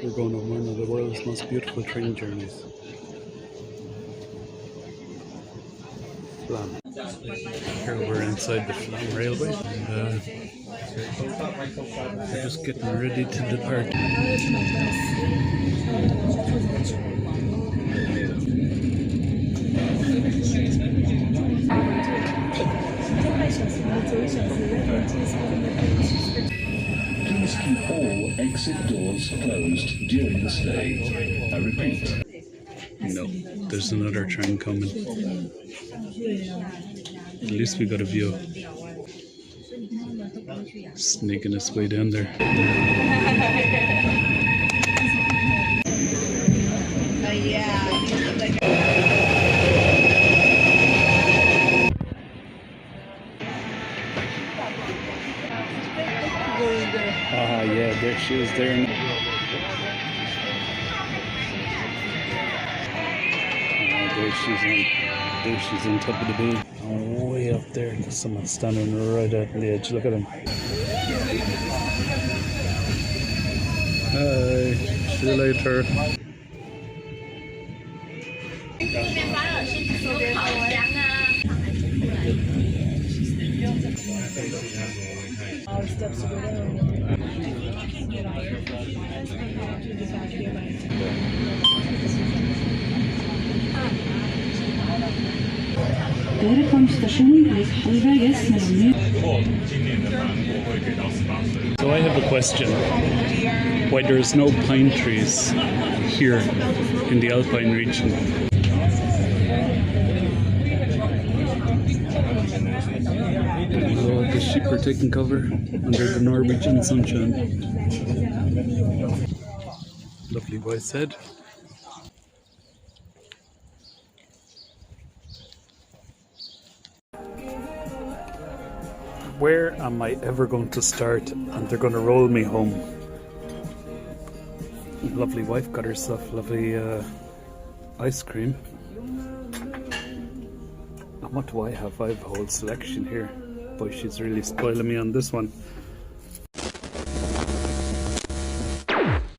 we're going on one of the world's most beautiful train journeys. Flåm. Here we're inside the Flåm Railway and we're just getting ready to depart. Please keep all exit doors closed during the stay. I repeat. No, there's another train coming. At least we got a view. Sneaking its way down there. Ah, yeah, there she is there. There she's on top of the building. Oh, way up there, there's someone standing right at the edge. Look at him. Hi, see you later. So I have a question. Why there's no pine trees here in the Alpine region? Oh, the sheep are taking cover under the Norwegian sunshine. Lovely voice head. Where am I ever going to start? And they're going to roll me home. Lovely wife got herself lovely ice cream. And what do I have? I have a whole selection here. Boy, she's really spoiling me on this one.